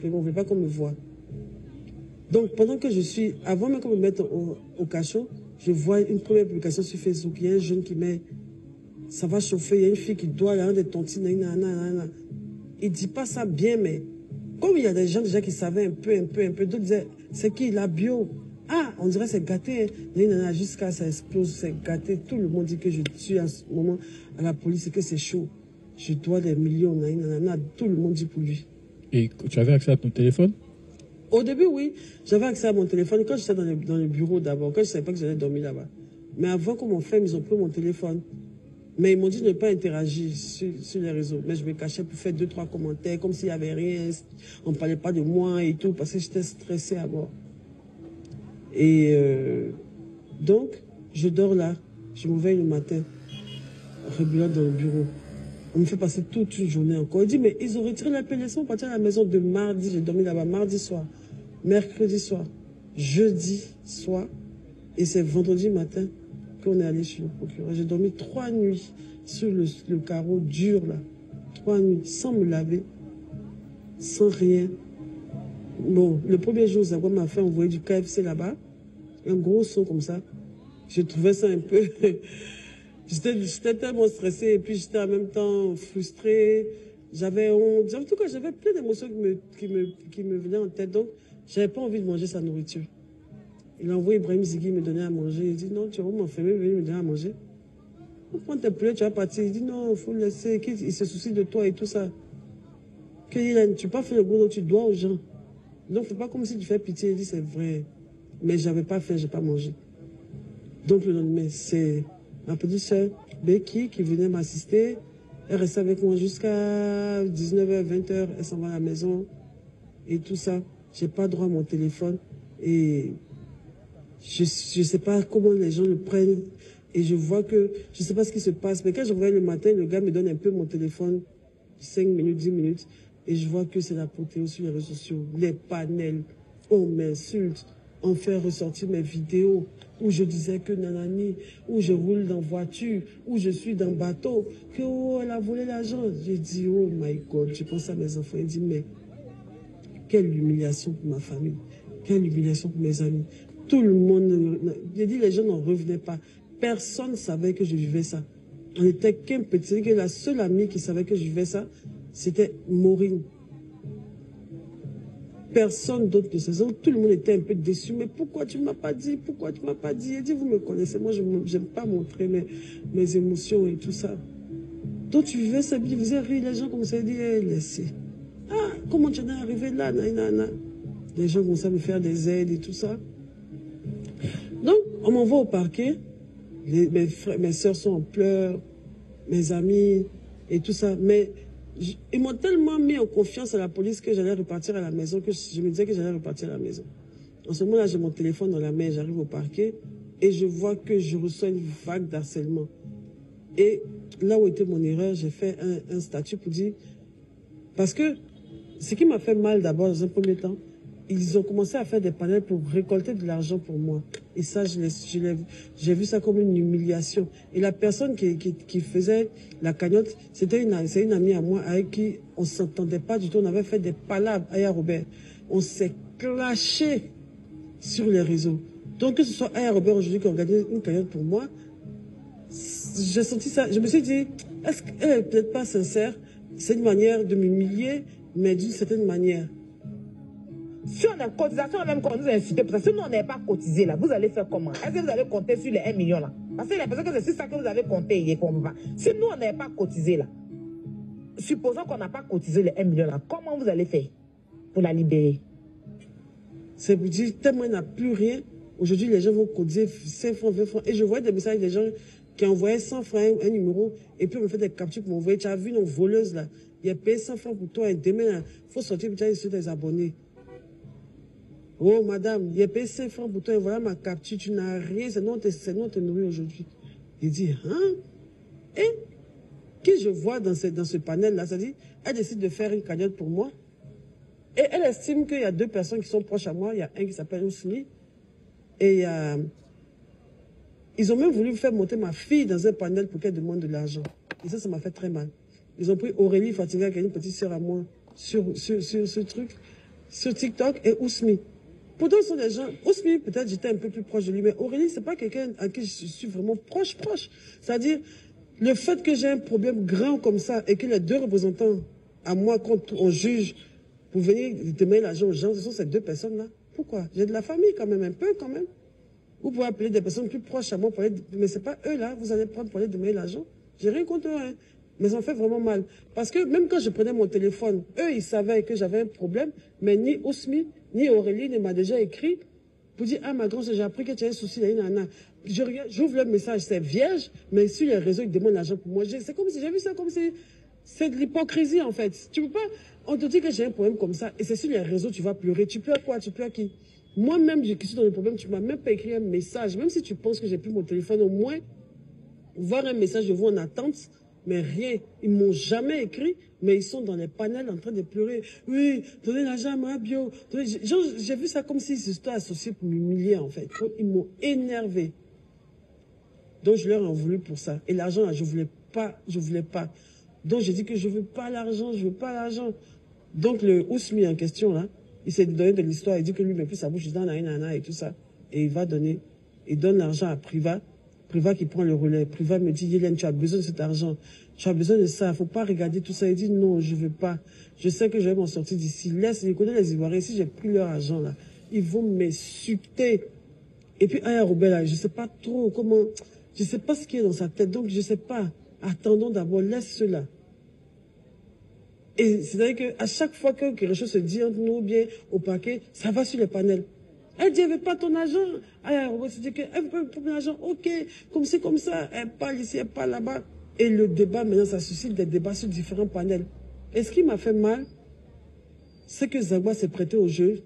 On ne veut pas qu'on me voie. Donc, pendant que je suis, avant même qu'on me mette au cachot, je vois une première publication sur Facebook. Il y a un jeune qui met, ça va chauffer, il y a une fille qui doit aller des tontines. Il ne dit pas ça bien, mais comme il y a des gens déjà qui savaient un peu, d'autres disaient, c'est qui la bio? Ah, on dirait c'est gâté. Jusqu'à ça explose, c'est gâté. Tout le monde dit que je suis en ce moment à la police et que c'est chaud. Je dois des millions. Tout le monde dit pour lui. Et tu avais accès à ton téléphone? Au début, oui. J'avais accès à mon téléphone quand j'étais dans le bureau d'abord, quand je ne savais pas que j'allais dormir là-bas. Mais avant qu'on m'en fait, ils ont pris mon téléphone. Mais ils m'ont dit de ne pas interagir sur les réseaux. Mais je me cachais pour faire 2-3 commentaires, comme s'il n'y avait rien. On ne parlait pas de moi et tout, parce que j'étais stressée à mort. Et donc, je dors là. Je me réveille le matin, rebelote dans le bureau. On me fait passer toute une journée encore. Il dit, mais ils ont retiré l'appel, laissez-moi partir à la maison de mardi. J'ai dormi là-bas mardi soir, mercredi soir, jeudi soir. Et c'est vendredi matin qu'on est allé chez le procureur. J'ai dormi 3 nuits sur le carreau dur là. 3 nuits, sans me laver, sans rien. Bon, le premier jour, Zagwa m'a fait envoyer du KFC là-bas. Un gros saut comme ça. Je trouvais ça un peu... J'étais tellement stressée et puis j'étais en même temps frustrée. J'avais honte. En tout cas, j'avais plein d'émotions qui me venaient en tête. Donc, j'avais pas envie de manger sa nourriture. Il a envoyé Ibrahim Zigui me donner à manger. Il dit, non, tu vas m'enfermer, venir me donner à manger. On prend tes poulets, tu vas partir. Il dit, non, il faut le laisser. Il se soucie de toi et tout ça. Tu n'as pas fait le boulot, tu dois aux gens. Donc, fais pas comme si tu fais pitié. Il dit, c'est vrai. Mais j'avais pas faim, j'ai pas mangé. Donc, le lendemain, c'est ma petite soeur, Becky, qui venait m'assister. Elle restait avec moi jusqu'à 19h, 20h. Elle s'en va à la maison. Et tout ça. J'ai pas droit à mon téléphone. Et je sais pas comment les gens le prennent. Et je vois que, je sais pas ce qui se passe. Mais quand je reviens le matin, le gars me donne un peu mon téléphone. 5 minutes, 10 minutes. Et je vois que c'est la protéo sur les réseaux sociaux. Les panels. On m'insulte. On fait ressortir mes vidéos où je disais que nanani, où je roule dans voiture, où je suis dans bateau, que oh, elle a volé l'argent. J'ai dit, oh my God, je pense à mes enfants. Il dit, mais quelle humiliation pour ma famille, quelle humiliation pour mes amis. Tout le monde, j'ai dit, les gens n'en revenaient pas. Personne ne savait que je vivais ça. On était qu'un petit, que la seule amie qui savait que je vivais ça, c'était Maureen. Personne d'autre de ces hommes, tout le monde était un peu déçu. Mais pourquoi tu ne m'as pas dit? Pourquoi tu ne m'as pas dit? Il dit, vous me connaissez, moi je n'aime pas montrer mes émotions et tout ça. Donc tu vivais ça, puis vous faisais rire, les gens commençaient à dire, hey, laissez. Ah, comment tu en es arrivé là? Les gens commençaient à me faire des aides et tout ça. Donc, on m'envoie au parquet. Mes soeurs sont en pleurs, mes amis et tout ça. Mais ils m'ont tellement mis en confiance à la police que j'allais repartir à la maison, que je me disais que j'allais repartir à la maison. En ce moment-là, j'ai mon téléphone dans la main, j'arrive au parquet et je vois que je reçois une vague d'harcèlement. Et là où était mon erreur, j'ai fait un statut pour dire... Parce que ce qui m'a fait mal d'abord, dans un premier temps, ils ont commencé à faire des panels pour récolter de l'argent pour moi. Et ça, j'ai vu ça comme une humiliation. Et la personne qui faisait la cagnotte, c'est une amie à moi avec qui on ne s'entendait pas du tout. On avait fait des palabres à Aya Robert. On s'est clashé sur les réseaux. Donc que ce soit Aya Robert aujourd'hui qui organise une cagnotte pour moi, j'ai senti ça. Je me suis dit, est-ce qu'elle n'est peut-être pas sincère? C'est une manière de m'humilier, mais d'une certaine manière. Si on a cotisation, même qu'on nous a incité, parce que si nous on n'est pas cotisé là, vous allez faire comment? Est-ce que vous allez compter sur les 1 million là? Parce que l'impression que c'est ça que vous avez compté, il est comme pas. Si nous on n'est pas cotisé là, supposons qu'on n'a pas cotisé les 1 million là, comment vous allez faire pour la libérer? C'est pour dire, tellement il n'y a plus rien. Aujourd'hui, les gens vont cotiser 5 francs, 20 francs. Et je voyais des messages des gens qui envoyaient 100 francs, un numéro, et puis on me fait des captures pour m'envoyer. Tu as vu nos voleuses là, il a payé 100 francs pour toi, et demain, il faut sortir, tu as sur des abonnés. Oh madame, il a payé 5 francs pour toi, et voilà ma capture, tu n'as rien, c'est nous on te nourrit aujourd'hui. Il dit, hein? Et qui je vois dans ce panel-là, ça dit, elle décide de faire une cagnotte pour moi, et elle estime qu'il y a 2 personnes qui sont proches à moi, il y a un qui s'appelle Ousni, et ils ont même voulu faire monter ma fille dans un panel pour qu'elle demande de l'argent. Et ça m'a fait très mal. Ils ont pris Aurélie Fatiga, qui est une petite sœur à moi, sur ce truc. sur TikTok et Ousmi. Pourtant, ce sont des gens... Ousmi, peut-être j'étais un peu plus proche de lui, mais Aurélie, c'est pas quelqu'un à qui je suis vraiment proche. C'est-à-dire, le fait que j'ai un problème grand comme ça et que les deux représentants à moi, quand on juge pour venir demander l'argent aux gens, ce sont ces deux personnes-là. Pourquoi? J'ai de la famille quand même, un peu quand même. Vous pouvez appeler des personnes plus proches à moi, pour aller, mais ce n'est pas eux là, vous allez prendre pour aller demander l'argent. J'ai rien contre eux, hein. Mais ça me fait vraiment mal. Parce que même quand je prenais mon téléphone, eux, ils savaient que j'avais un problème, mais ni Ousmi, ni Aurélie ne m'a déjà écrit pour dire, ah, ma grande, j'ai appris que tu as un souci, là, nana. J'ouvre le message, c'est vierge, mais sur les réseaux, ils demandent l'argent pour moi. C'est comme si, j'ai vu ça comme si, c'est de l'hypocrisie, en fait. Tu peux pas, on te dit que j'ai un problème comme ça, et c'est sur les réseaux, tu vas pleurer. Tu pleures quoi? Tu pleures qui? Moi-même, je suis dans le problème, tu m'as même pas écrit un message. Même si tu penses que j'ai plus mon téléphone, au moins, voir un message de vous en attente, mais rien. Ils m'ont jamais écrit, mais ils sont dans les panels en train de pleurer. Oui, donnez l'argent à ma bio. J'ai vu ça comme s'ils s'étaient associés pour m'humilier, en fait. Ils m'ont énervé. Donc, je leur ai en voulu pour ça. Et l'argent, je voulais pas. Donc, j'ai dit que je veux pas l'argent. Donc, le Ousmi en question, là, il s'est donné de l'histoire. Il dit que lui, mais plus sa bouche, il dit nana et tout ça. Et il va donner. Il donne l'argent à Priva. Priva qui prend le relais. Priva me dit, Yélène, tu as besoin de cet argent. Tu as besoin de ça. Faut pas regarder tout ça. Il dit, non, je veux pas. Je sais que je vais m'en sortir d'ici. Il connaît les Ivoiriens. Si j'ai pris leur argent, là, ils vont m'insulter. Et puis, Aya Robert, là, je sais pas trop comment, je sais pas ce qui est dans sa tête. Donc, je sais pas. Attendons d'abord, laisse cela. Et c'est-à-dire qu'à chaque fois que quelque chose se dit entre nous, bien au paquet, ça va sur les panels. Elle dit, elle veut pas ton argent. Ah, on se dit qu'elle veut pas ton argent. Ok, comme c'est comme ça. Elle parle ici, elle parle là-bas. Et le débat, maintenant, ça suscite des débats sur différents panels. Et ce qui m'a fait mal, c'est que Zagba s'est prêté au jeu.